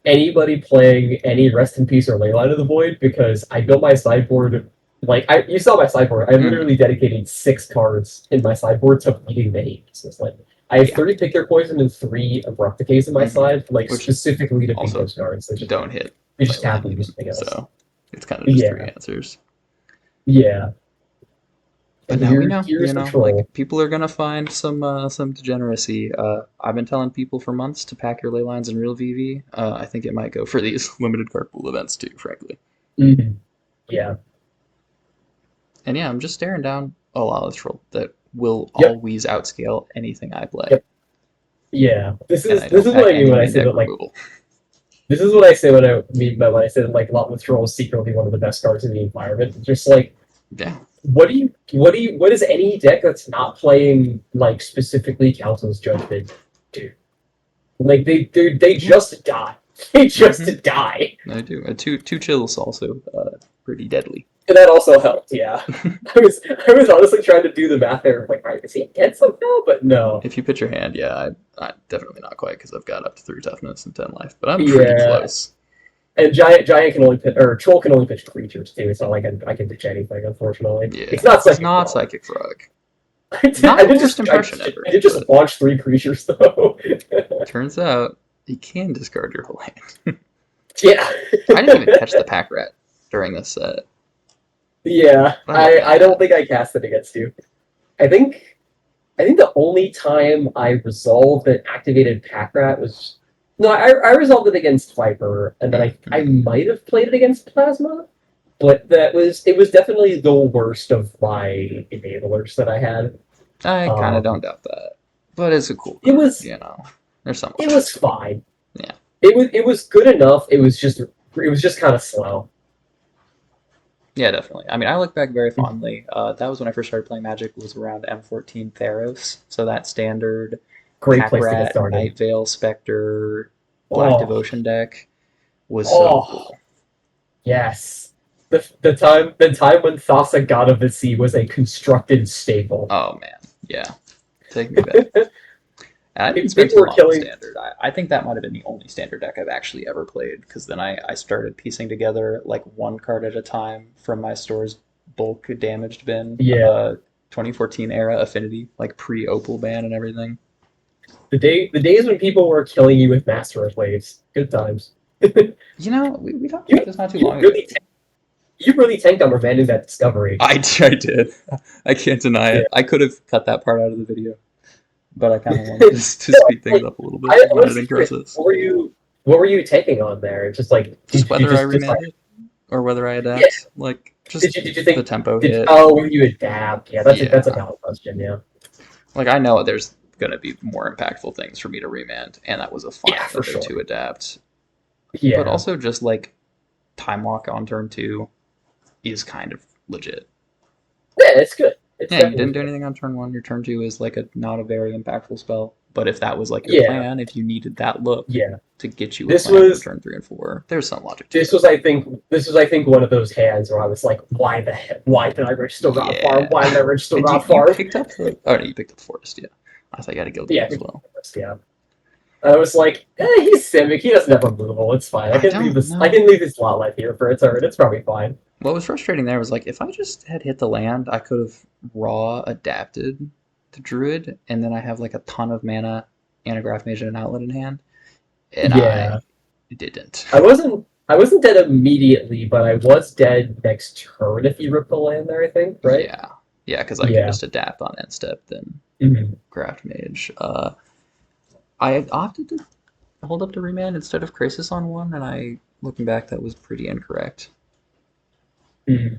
anybody playing any Rest in Peace or Leyline of the Void because I built my sideboard. Like you saw my sideboard. I Mm-hmm. literally dedicated 6 cards in my sideboard to beating the hate. So it's like I have Yeah. 3 Pick Your Poison and 3 Abrupt Decays in my Mm-hmm. side, like Which specifically to beat also those cards. don't hit They just Leyline can't lose even. anything else. So it's kind of just 3 Yeah, answers. yeah. But And now we know, here's the like troll. people are gonna find some degeneracy. I've been telling people for months to pack your ley lines in real VV. I think it might go for these limited card pool events too, frankly. Mhm. Yeah. And yeah, I'm just staring down a Lawless Troll that will Yep. always outscale anything I play. Yep. Yeah. And I This don't is what pack I mean any when I main say deck that like removal. this is what I say when I mean by when I say that like Lot Withdrawal is secretly one of the best cards in the environment. It's just like Yeah. what does any deck that's not playing like specifically Council's Judgment do? Like they Yeah. just die. They just Mm-hmm. die. I do. Two chills also pretty deadly. And that also helped, yeah. I was honestly trying to do the math there, like, all right, is he dead somehow? But no. If you pitch your hand, yeah, I'm definitely not quite because I've got up to 3 toughness and 10 life, but I'm pretty Yeah. close. And giant can only pitch, or troll can only pitch creatures too. It's not like I can pitch anything, unfortunately. It's Yeah, not it's psychic not frog. Psychic Frog. I did, Not I the did worst just I, impression ever, I did just but launch 3 creatures though. turns out you can discard your whole hand. Yeah. I didn't even catch the pack rat during this set. Yeah. I love I that. don't think I cast it against you. I think I think the only time I resolved an activated pack rat was no, I resolved it against Viper, and then I Mm-hmm. might have played it against Plasma, but it was definitely the worst of my enablers that I had. I kind of don't Um, doubt that, but it's a cool it card, was you know. There's some it logic was to it. fine. Yeah, It was good enough. It was just kind of slow. yeah, definitely. I mean, I look back very fondly. That was when I first started playing Magic. Was around M14 Theros, so that standard Great Pack place to get Rat, started. Night Veil Spectre, Black Oh, Devotion deck was so oh, cool. yes. The time when Thassa God of the Sea was a constructed staple. Oh man, yeah, take me back. And I didn't spend People too were long with killing. standard. I think that might have been the only standard deck I've actually ever played because then I started piecing together like one card at a time from my store's bulk damaged bin. Yeah, 2014 era Affinity, like pre Opal ban and everything. the days when people were killing you with Master Waves. Good times. You know, we talked you about this not too you long ago. really you really tanked on preventing that discovery. I did. I can't deny Yeah. it. I could have cut that part out of the video, but I kind of wanted to No, speed things like up a little bit I in my was editing curious. process. What were you taking on there? It's just like Just did you whether I just decide? remand it or whether I Yeah. adapt. Like, Did just you did you the think tempo did hit. oh will you adapt? Yeah, that's a Yeah. valid question. Yeah. Like I know there's gonna be more impactful things for me to remand, and that was a fine Yeah, for window sure. to adapt. But Yeah. also just like time walk on turn two is kind of legit. Yeah, it's good. It's Yeah, you definitely didn't do good. anything on turn one. Your turn two is like a not a very impactful spell. But if that was like your Yeah. plan, if you needed that look Yeah. to get you a This plan for was turn three and four, there's some logic to this it. was I think one of those hands where I was like, why the heck? Why did I register God Farm? Yeah. Why did I register And God you Farm? picked up the oh no, you picked up the forest, yeah. I thought you had a guild Yeah, as well. yeah. I was like, he's Simic. He doesn't have removal. It's fine. I I can leave don't this. I know. can leave this lot life here for a turn. It's probably fine. What was frustrating there was like if I just had hit the land, I could have raw adapted to Druid, and then I have like a ton of mana and a Graph Mage and an Outlet in hand, and Yeah, I didn't. I wasn't dead immediately, but I was dead next turn if you rip the land there. I think, right? Yeah, yeah, because I could Yeah. just adapt on end step, then Mhm. Graph Mage. I opted to hold up to remand instead of Crisis on one, and looking back, that was pretty incorrect. Mhm.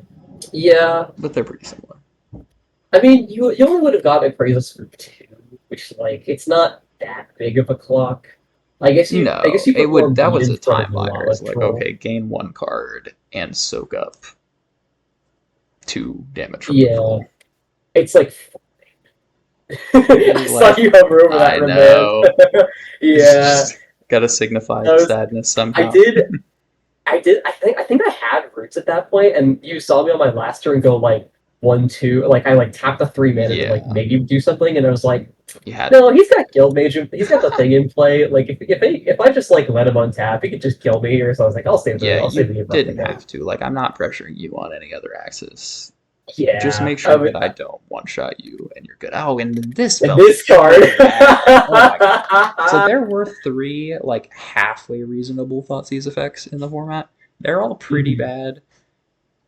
Yeah. But they're pretty similar. I mean, you only would have gotten a Appraisal for 2, which like it's not that big of a clock. I guess No, you it put more would. That meat was in a front of time the buyer. Lava It's like Troll. okay, gain one card and soak up 2 damage Yeah, removal. it's like I saw Like you hover over that I remand. know. It's Yeah, just gotta signify I was. sadness I somehow. did. I did. I think I had roots at that point, and you saw me on my last turn go like 1-2. Like I like tapped the 3 mana to like Yeah, maybe do something, and I was like, you had no, to. he's got Guild Mage. He's got the thing in play. Like if I just like let him untap, he could just kill me here. So I was like, Yeah, I'll save you the Ravnica. didn't have to. Like, I'm not pressuring you on any other axis. Just Yeah, make sure that I don't one shot you and you're good. Oh, and then this and felt this card. so bad. Oh my god. So there were 3 like halfway reasonable Thoughtseize effects in the format. They're all pretty Mhm, bad.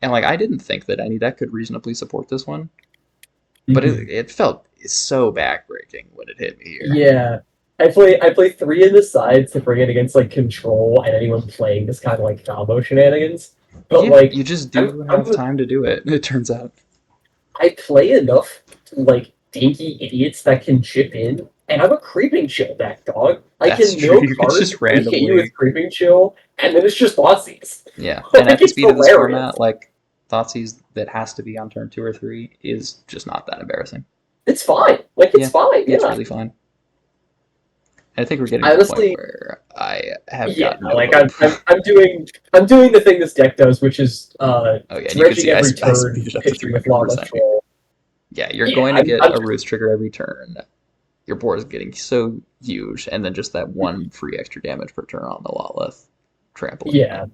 And like I didn't think that any deck could reasonably support this one. But mhm. it felt so backbreaking when it hit me here. Yeah, I play 3 in the sides to bring it against like control and anyone playing this kind of like combo shenanigans. But Yeah, like you just I'm do I'm have time to do it, it turns out. I play enough like dinky idiots that can chip in, and I'm a creeping chill deck dog. I That's can true. mill You could cards, just 3K you with randomly. creeping chill, and then it's just Aussies. Yeah, and Like at the it's speed of this hilarious. format, like Thoughtseize that has to be on turn 2 or 3 is just not that embarrassing. It's fine. Like it's Yeah, fine. it's Yeah. really fine. I think we're getting to the point Honestly, where I have yeah, got no like hope. I'm doing the thing this deck does, which is Oh yeah, and you can dredging see every I turn, speeded up the pitching with 300 lava percent here. troll. Yeah, you're Yeah, going to get I'm a roost trigger every turn. Your board is getting so huge, and then just that one free extra damage per turn on the Lawleth trampling yeah, you.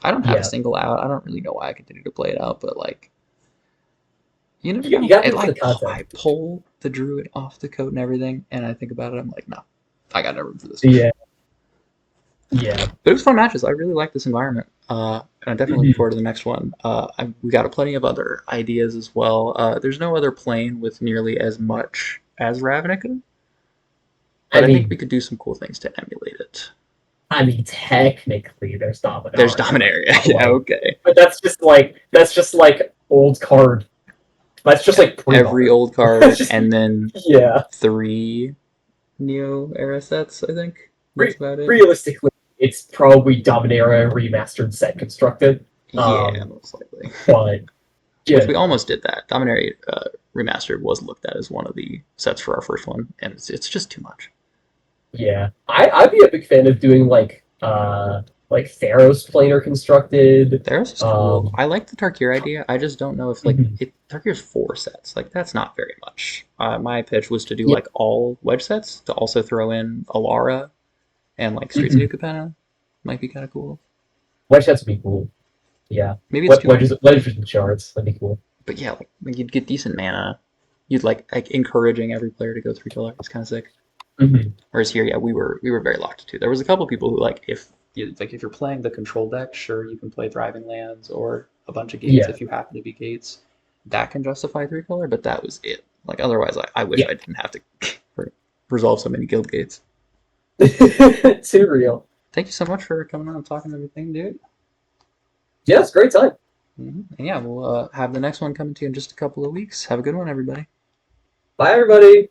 I don't have a yeah. single out. I don't really know why I continue to play it out, but like, you never You know. gotta It think for the like I context. pull the druid off the coat and everything, and I think about it. I'm like, no, I got no room for this. Yeah, yeah. But it was fun matches. I really like this environment, and I'm definitely looking Mhm. forward to the next one. We got plenty of other ideas as well. There's no other plane with nearly as much as Ravnica, but I I think we mean, could do some cool things to emulate it. technically, there's There's Dominaria, Dominaria. but Yeah, like, okay. but that's just like old card. That's just Yeah, like every pre-modern. old It's card, just and then yeah. 3 Neo era sets. I think that's about it. Realistically, it's probably Dominaria remastered set constructed. Yeah, Um, most likely. but Which you we know, almost did that. Dominaria Remastered was looked at as one of the sets for our first one, and it's just too much. yeah, I'd be a big fan of doing like Theros planar constructed. Theros is cool. Um, I like the Tarkir idea. I just don't know if like mhm. it. Tarkir's 4 sets. Like that's not very much. My pitch was to do Yeah, like all wedge sets to also throw in Alara and like Streets of New mhm. Capenna. Might be kind of cool. Wedge sets would be cool. Yeah, Maybe it's too many. wedges and shards that'd be cool. But yeah, like you'd get decent mana. You'd like encouraging every player to go 3 color. It's kind of sick. Mhm. Whereas here, yeah, we were very locked too. There was a couple people who like if you're playing the control deck, sure you can play Thriving Lands or a bunch of gates Yeah, if you happen to be gates. That can justify 3 color, but that was it. Like otherwise, I wish yeah. I didn't have to resolve so many guild gates. Too real. Thank you so much for coming on and talking everything, dude. Yeah, it's a great time. And yeah, we'll have the next one coming to you in just a couple of weeks. Have a good one, everybody. Bye, everybody.